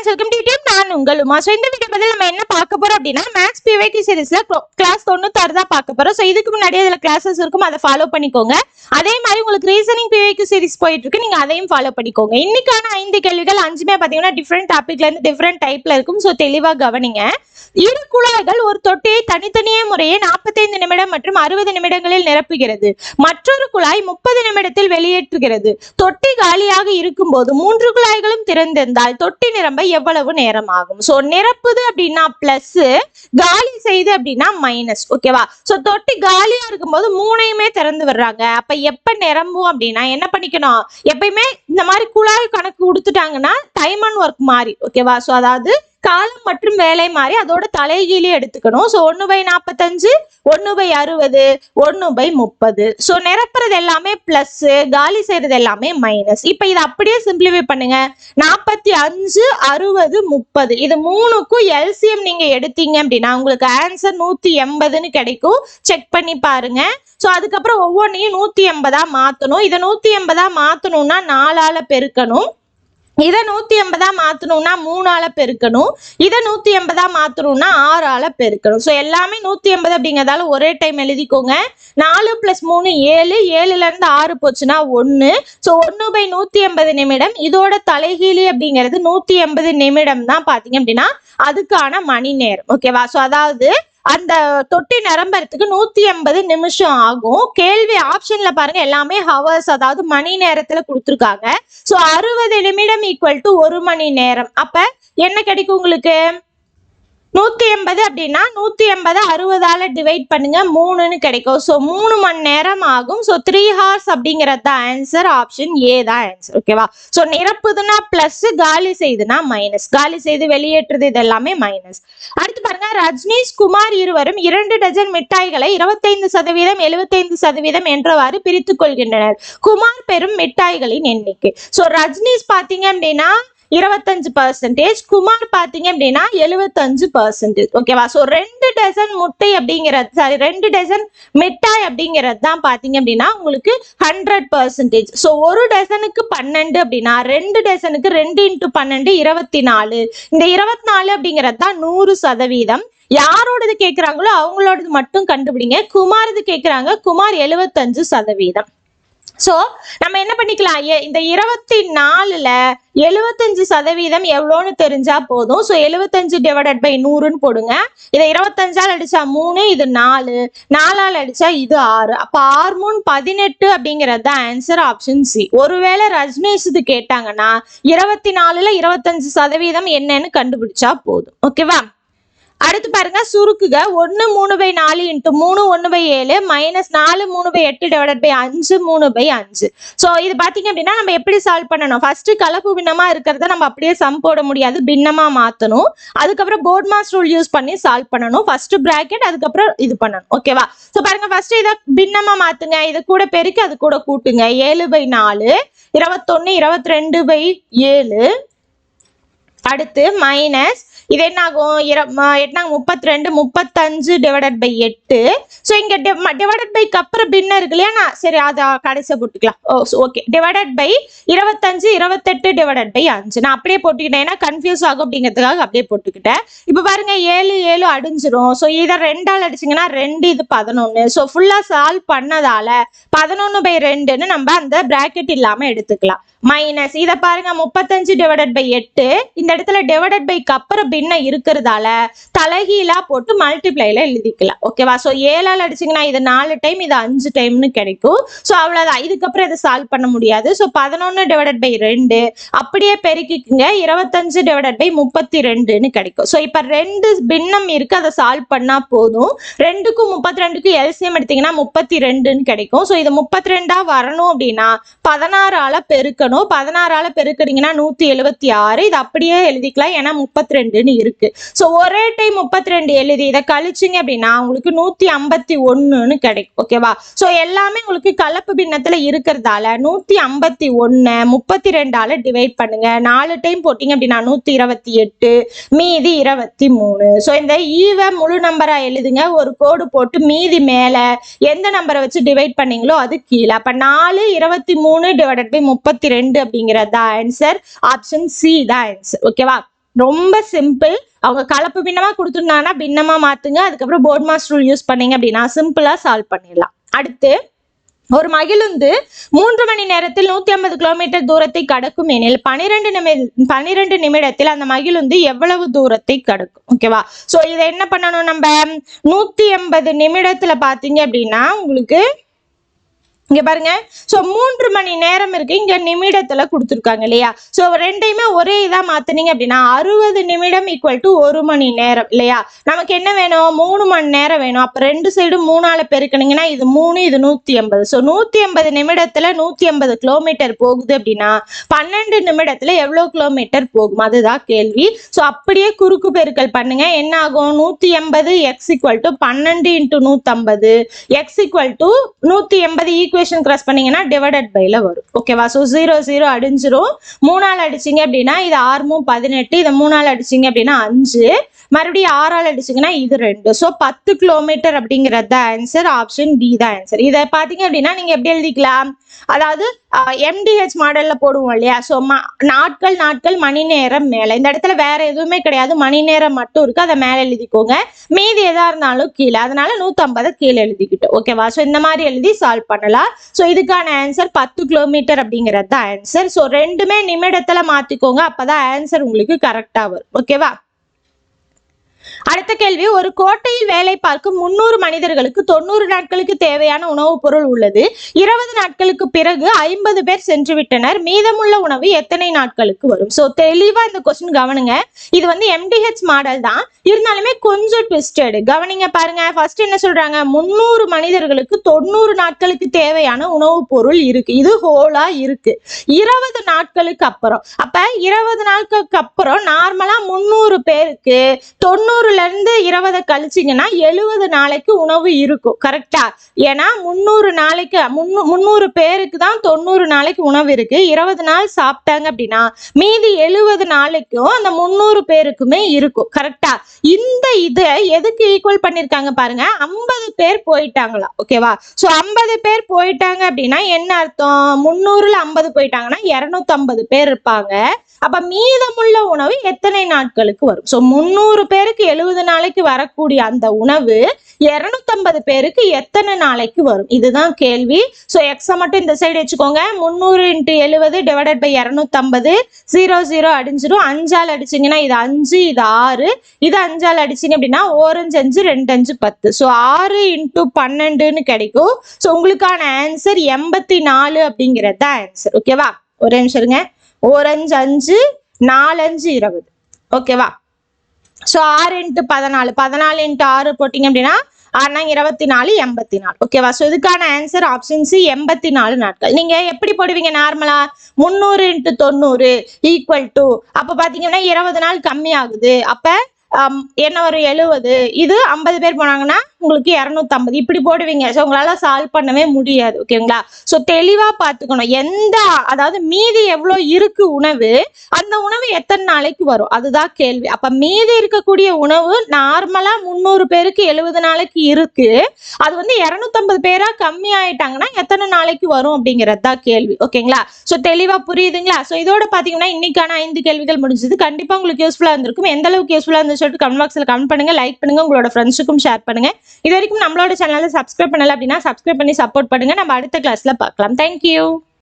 Friends, welcome to YouTube. நான் உங்கள் Uma. So இந்த வீடியோ பதில் நம்ம என்ன பார்க்க போறோம் அப்படின்னா மேத்ஸ் பிவைடி சீரிஸ்ல கிளாஸ் 96 தான் பார்க்க போறோம். ஸோ இதுக்கு முன்னாடி அதில் கிளாஸஸ் இருக்கும், அதை ஃபாலோ பண்ணிக்கோங்க. அதே மாதிரி உங்களுக்கு ரீசனிங் பிவைடி சீரிஸ் போயிட்டு இருக்கு, நீங்க அதையும் ஃபாலோ பண்ணிக்கோங்க. இன்னைக்கான 5 கேள்விகள் 5மே பாத்தீங்கன்னா டிஃப்ரெண்ட் டாபிக்ல இருந்து டிஃப்ரெண்ட் டைப்ல இருக்கும். ஸோ தெளிவா கவனிங்க. இரு குழாய்கள் ஒரு தொட்டியை தனித்தனியே முறையே 45 நிமிடம் மற்றும் 60 நிமிடங்களில் நிரப்புகிறது. மற்றொரு குழாய் 30 நிமிடத்தில் வெளியேற்றுகிறது. தொட்டி காலியாக இருக்கும் போது 3 குழாய்களும் திறந்திருந்தால் தொட்டி நிரம்ப எவ்வளவு நேரம் ஆகும்? சோ நிரப்புது அப்படின்னா பிளஸ், காலி செய்து அப்படின்னா மைனஸ். ஓகேவா? சோ தொட்டி காலியா இருக்கும் போது 3யுமே திறந்து வர்றாங்க. அப்ப எப்ப நிரம்பும் அப்படின்னா என்ன பண்ணிக்கணும்? எப்பயுமே இந்த மாதிரி குழாய் கணக்கு கொடுத்துட்டாங்கன்னா டைம் அண்ட் ஒர்க் மாதிரி. ஓகேவா? சோ அதாவது காலம் மற்றும் வேலை மாதிரி அதோட தலைகீழே எடுத்துக்கணும். ஸோ 1/45, 1/60, 1/30. ஸோ நிரப்புறது எல்லாமே பிளஸ், காலி செய்யறது எல்லாமே மைனஸ். இப்போ இதை அப்படியே சிம்பிளிஃபை பண்ணுங்க. 45, 60, 30 இது மூணுக்கும் எல்சிஎம் நீங்க எடுத்தீங்க அப்படின்னா உங்களுக்கு ஆன்சர் 180ன்னு கிடைக்கும். செக் பண்ணி பாருங்க. ஸோ அதுக்கப்புறம் ஒவ்வொன்றையும் 180 மாத்தணும். இதை 180 மாத்தணும்னா 4ஆல பெருக்கணும். இதை 180 மாத்தணும்னா 3ஆல பெருக்கணும். இதை 180 மாத்தணும்னா 6ஆல பெருக்கணும். ஸோ எல்லாமே 180 அப்படிங்கிறதால ஒரே டைம் எழுதிக்கோங்க. 4 + 3 7, 7ல இருந்து 6 போச்சுன்னா 1. ஸோ 1/180 நிமிடம். இதோட தலைகீழி அப்படிங்கிறது 180 நிமிடம் தான் பாத்தீங்க அப்படின்னா அதுக்கான மணி நேரம். ஓகேவா? ஸோ அதாவது அந்த தொட்டி நிரம்புறதுக்கு 180 நிமிஷம் ஆகும். கேள்வி ஆப்ஷன்ல பாருங்க எல்லாமே ஹவர்ஸ், அதாவது மணி நேரத்துல கொடுத்துருக்காங்க. சோ 60 நிமிடம் = 1 மணி நேரம். அப்ப என்ன கிடைக்கும் உங்களுக்கு? 180 அப்படின்னா 180 60ஆல டிவைட் பண்ணுங்க, 3ன்னு கிடைக்கும். ஸோ 3 மணி நேரம் ஆகும். ஸோ 3 hours அப்படிங்கிறது தான் ஆன்சர். ஆப்ஷன் ஏ தான் ஆன்சர். ஓகேவா? ஸோ நிரப்புதுன்னா பிளஸ், காலி செய்துனா மைனஸ். காலி செய்து வெளியேற்றுறது இது எல்லாமே மைனஸ். அடுத்து பாருங்க, ரஜ்னீஷ், குமார் இருவரும் 2 டஜன் மிட்டாய்களை 25%, 75% என்றவாறு பிரித்துக் கொள்கின்றனர். குமார் பெறும் மிட்டாய்களின் எண்ணிக்கை. ஸோ ரஜ்னீஷ் பாத்தீங்க அப்படின்னா 25%, குமார் பாத்தீங்க அப்படின்னா 75%. ஓகேவா? சோ 2 டஜன் முட்டை அப்படிங்கிறது, சாரி 2 டஜன் மிட்டாய் அப்படிங்கிறது தான் பாத்தீங்க அப்படின்னா உங்களுக்கு 100%. சோ 1 டஜனுக்கு 12 அப்படின்னா 2 டஜனுக்கு 2 × 12 24. இந்த 24 அப்படிங்கிறது தான் 100%. யாரோடது கேட்கிறாங்களோ அவங்களோடது மட்டும் கண்டுபிடிங்க. குமாரது கேட்கிறாங்க, குமார் 75%. சோ நம்ம என்ன பண்ணிக்கலாம்? இந்த 24ல 75% எவ்வளோன்னு தெரிஞ்சா போதும். ஸோ 75 / 100ன்னு போடுங்க. இதை 25ஆல் அடிச்சா 3, இது 4, 4ஆல் அடிச்சா இது 6. அப்ப 6 3 18 அப்படிங்கிறது தான் ஆன்சர். Option C. ஒருவேளை ரஜ்னேஷ் இது கேட்டாங்கன்னா 24ல 25% என்னன்னு கண்டுபிடிச்சா போதும். ஓகேவா? அடுத்து பாருங்க, சுருக்குக 1 3/4 × 3 1/7 - 4 3/8 / 5 3/5. ஸோ இது பாத்தீங்க அப்படின்னா நம்ம எப்படி சால்வ் பண்ணணும்? ஃபர்ஸ்ட் கலப்பு பின்னமா இருக்கிறத நம்ம அப்படியே சம் போட முடியாது, பின்னமா மாத்தணும். அதுக்கப்புறம் போர்ட் மாஸ் ரூல் யூஸ் பண்ணி சால்வ் பண்ணணும். ஃபர்ஸ்ட் பிராக்கெட், அதுக்கப்புறம் இது பண்ணணும். ஓகேவா? ஸோ பாருங்க, ஃபர்ஸ்ட் இதை பின்னமா மாத்துங்க. இது கூட பெருக்கி அது கூட கூட்டுங்க. 7/4, 21 22/7. அடுத்து மைனஸ், இது என்ன ஆகும்? 32 35 / 8. ஸோ இங்க டிவைடட் பைக்கு அப்புறம் பின்ன இருக்கு இல்லையா? சரி, அதை கடைசியா போட்டுக்கலாம். ஓகே. Divided by 25 28 / 5. நான் அப்படியே போட்டுக்கிட்டேன், ஏன்னா கன்ஃபியூஸ் ஆகும் அப்படிங்கிறதுக்காக அப்படியே போட்டுக்கிட்டேன். இப்போ பாருங்க 7 7 அடிஞ்சிரும். ஸோ இதை 2ஆல் அடிச்சிங்கன்னா 2, இது 11. ஸோ ஃபுல்லா சால்வ் பண்ணதால 11/2ன்னு நம்ம அந்த பிராக்கெட் இல்லாம எடுத்துக்கலாம். மைனஸ், இதை பாருங்க 35 / 8. இந்த இடத்துல டிவைடட் பைக்கு அப்புறம் பின்ன இருக்கிறதால தலைகீழா போட்டு மல்டிப்ளைல எழுதிக்கலாம். ஓகேவா? சோ 7ஆல் அடிச்சீங்கன்னா இது 4 டைம், இது 5 டைம்னு கிடைக்கும். சோ அவ்வளவுதான். இதுக்கப்புறம் இதை சால்வ் பண்ண முடியாது. சோ 11 / 2 அப்படியே பெருக்கிக்குங்க. 25 / 32ன்னு கிடைக்கும். சோ இப்ப 2 பின்னம் இருக்கு, அதை சால்வ் பண்ணா போதும். 2க்கும் 32க்கும் எல்சிஎம் எடுத்தீங்கன்னா 32ன்னு கிடைக்கும். சோ இது 32ஆ வரணும் அப்படின்னா 16ஆல பெருக்கணும். 16ஆல பெருக்குறீங்கன்னா 176. இது அப்படியே எழுதிக்கலாம், ஏன்னா 32ன்னு இருக்கு. சோ ஒரே டைம் 32 எழுதி இதை கழிச்சிங்க அப்படின்னா உங்களுக்கு 151ன்னு கிடைக்கும். ஓகேவா? சோ எல்லாமே உங்களுக்கு கலப்பு பின்னத்துல இருக்கிறதால 151 32ஆல டிவைட் பண்ணுங்க. 4 டைம் போட்டீங்க அப்படின்னா 128, மீதி 23. சோ இந்த ஈவ முழு நம்பரா எழுதுங்க. ஒரு கோடு போட்டு மீதி மேல எந்த நம்பரை வச்சு டிவைட் பண்ணீங்களோ அது கீழே. அப்ப 4 23 / 32 அப்படிங்கிறது தான் ஆன்சர். ஆப்ஷன் சி தான் ஆன்சர். ஓகேவா? ரொம்ப சிம்பிள். அவங்க கலப்பு பின்னமா கொடுத்துருந்தாங்கன்னா பின்னமா மாத்துங்க, அதுக்கப்புறம் போர்ட் மாஸ் ரூல் யூஸ் பண்ணீங்க அப்படின்னா சிம்பிளா சால்வ் பண்ணிடலாம். அடுத்து, ஒரு மகிழுந்து 3 மணி நேரத்தில் 150 கிலோமீட்டர் தூரத்தை கடக்கும் எனில் 12 நிமிடத்தில் அந்த மகிழுந்து எவ்வளவு தூரத்தை கடக்கும்? ஓகேவா? சோ இதை என்ன பண்ணணும், நம்ம 180 நிமிடத்துல பாத்தீங்க அப்படின்னா உங்களுக்கு இங்க பாருங்க. சோ 3 மணி நேரம் இருக்கு, இங்க நிமிடத்துல கொடுத்துருக்காங்க இல்லையா? சோ ரெண்டையுமே ஒரே இதா மாத்தினீங்க அப்படின்னா 60 நிமிடம் ஈக்குவல் டு 1 மணி நேரம் இல்லையா? நமக்கு என்ன வேணும், 3 மணி நேரம் வேணும். அப்ப ரெண்டு சைடு 3ஆல பெருக்கணுங்கன்னா இது 3, இது 180. சோ 180 நிமிடத்துல 180 கிலோமீட்டர் போகுது அப்படின்னா 12 நிமிடத்துல எவ்வளவு கிலோமீட்டர் போகும், அதுதான் கேள்வி. சோ அப்படியே குறுக்கு பெருக்கல் பண்ணுங்க. என்ன ஆகும், 180 x equal to 12 × 150 x equal to 180 equation cross பண்ணீங்கன்னா டிவைடட் பைல வரும். ஓகேவா? சோ 0 0 அடிஞ்சிரும். 3ஆல் அடிச்சீங்க அப்படின்னா இது 6 18, இதை 3ஆல் அடிச்சீங்க அப்படின்னா 5, மறுபடியும் 6ஆல் அடிச்சீங்கன்னா இது 2. சோ 10 கிலோமீட்டர் அப்படிங்கிறது தான் ஆன்சர். ஆப்ஷன் டி தான் ஆன்சர். இதை பாத்தீங்க அப்படின்னா நீங்க எப்படி எழுதிக்கலாம், அதாவது எம்டிஹெச் மாடல்ல போடுவோம் இல்லையா? சோ நாட்கள் நாட்கள் மணி நேரம் மேல, இந்த இடத்துல வேற எதுவுமே கிடையாது, மணி நேரம் மட்டும் இருக்கு, அதை மேல எழுதிக்கோங்க. மீதி எதா இருந்தாலும் கீழே, அதனால 150 கீழே எழுதிக்கிட்டோம். ஓகேவா? சோ இந்த மாதிரி எழுதி சால்வ் பண்ணலாம். சோ இதுக்கான ஆன்சர் 10 கிலோமீட்டர் அப்படிங்கிறது தான் ஆன்சர். சோ ரெண்டுமே நிமிடத்துல மாத்திக்கோங்க, அப்பதான் ஆன்சர் உங்களுக்கு கரெக்டா வரும். ஓகேவா? அடுத்த கேள்வி, ஒரு கோட்டையில் வேலை பார்க்கும் 300 மனிதர்களுக்கு 90 நாட்களுக்கு தேவையான உணவுப் பொருள் உள்ளது. 20 நாட்களுக்கு பிறகு 50 பேர் சென்று விட்டனர். மீதமுள்ள உணவு எத்தனை நாட்களுக்கு வரும்? சோ தெளிவா இந்த கொஸ்டின் கவனிங்க. இது வந்து எம்டிஹெச் மாடல் தான், இருந்தாலுமே கொஞ்சம் ட்விஸ்டட். கவனிங்க பாருங்க. ஃபர்ஸ்ட் என்ன சொல்றாங்க, 300 மனிதர்களுக்கு 90 நாட்களுக்கு தேவையான உணவுப் பொருள் இருக்கு, இது ஹோலா இருக்கு. 20 நாட்களுக்கு அப்புறம், அப்ப 20 நாட்களுக்கு அப்புறம் நார்மலா 300 பேருக்கு 90ல இருந்து 20 கழிச்சிங்கன்னா 70 நாளைக்கு உணவு இருக்கும். கரெக்டா? ஏன்னா 300 பேருக்கு தான் 90 நாளைக்கு உணவு இருக்கு. 20 நாள் சாப்பிட்டாங்க அப்படின்னா மீதி 70 நாளைக்கும் அந்த 300 பேருக்குமே இருக்கும். கரெக்டா? இந்த இதை எதுக்கு ஈக்குவல் பண்ணிருக்காங்க பாருங்க, 50 பேர் போயிட்டாங்களா? ஓகேவா? சோ 50 பேர் போயிட்டாங்க அப்படின்னா என்ன அர்த்தம், 300ல 50 போயிட்டாங்கன்னா 250 பேர் இருப்பாங்க. அப்ப மீதமுள்ள உணவு எத்தனை நாட்களுக்கு வரும்? சோ 300 பேருக்கு 70 நாளைக்கு வரக்கூடிய அந்த உணவு 250 பேருக்கு எத்தனை நாளைக்கு வரும், இதுதான் கேள்வி. சோ எக்ஸ மட்டும் இந்த சைடு வச்சுக்கோங்க. 300 × 70 டிவைடட் பை 250, 0 0 அடிஞ்சிரும். 5ஆல் அடிச்சீங்கன்னா இது 5, இது 6, இது 5ஆல் அடிச்சீங்க அப்படின்னா 1 5 2 5 10. சோ 6 × 12ன்னு கிடைக்கும். சோ உங்களுக்கான ஆன்சர் 84 அப்படிங்கிறது தான் ஆன்சர். ஓகேவா? ஒரு நிமிஷம் இருங்க. 1 5 5 4 5 20. ஓகேவா? சோ 6 × 14, 14 × 6 போட்டீங்க அப்படின்னா 6 24, 84. ஓகேவா? சோ இதுக்கான ஆன்சர் ஆப்ஷன் சி 84 நாட்கள். நீங்க எப்படி போடுவீங்க, நார்மலா 300 × 90 ஈக்குவல் டு, அப்ப பாத்தீங்கன்னா 20 நாள் கம்மி ஆகுது, அப்ப என்ன ஒரு 70, இது 50 பேர் போனாங்கன்னா உங்களுக்கு 250, இப்படி போடுவீங்க. சோ உங்களால சால்வ் பண்ணவே முடியாது. ஓகேங்களா? சோ தெளிவா பாத்துக்கணும், எந்த அதாவது மீதி எவ்வளவு இருக்கு உணவு, அந்த உணவு எத்தனை நாளைக்கு வரும், அதுதான் கேள்வி. அப்ப மீதி இருக்கக்கூடிய உணவு நார்மலா 300 பேருக்கு 70 நாளைக்கு இருக்கு, அது வந்து 250 பேரா கம்மி ஆயிட்டாங்கன்னா எத்தனை நாளைக்கு வரும் அப்படிங்கிறது தான் கேள்வி. ஓகேங்களா? சோ தெளிவா புரியுதுங்களா? சோ இதோட பாத்தீங்கன்னா இன்னைக்கான 5 கேள்விகள் முடிஞ்சது. கண்டிப்பா உங்களுக்கு யூஸ்ஃபுல்லா இருந்திருக்கும். எந்த அளவுக்கு யூஸ்ஃபுல்லா இருந்துச்சு சொல்லிட்டு கமெண்ட் பாக்ஸ்ல கமெண்ட் பண்ணுங்க, லைக் பண்ணுங்க, உங்களோட ஃப்ரெண்ட்ஸுக்கும் ஷேர் பண்ணுங்க. இது வரைக்கும் நம்மளோட சேனலை சப்ஸ்கிரைப் பண்ணல அப்படின்னா சப்ஸ்கிரைப் பண்ணி சப்போர்ட் பண்ணுங்க. நம்ம அடுத்த கிளாஸ்ல பார்க்கலாம். தேங்க்யூ.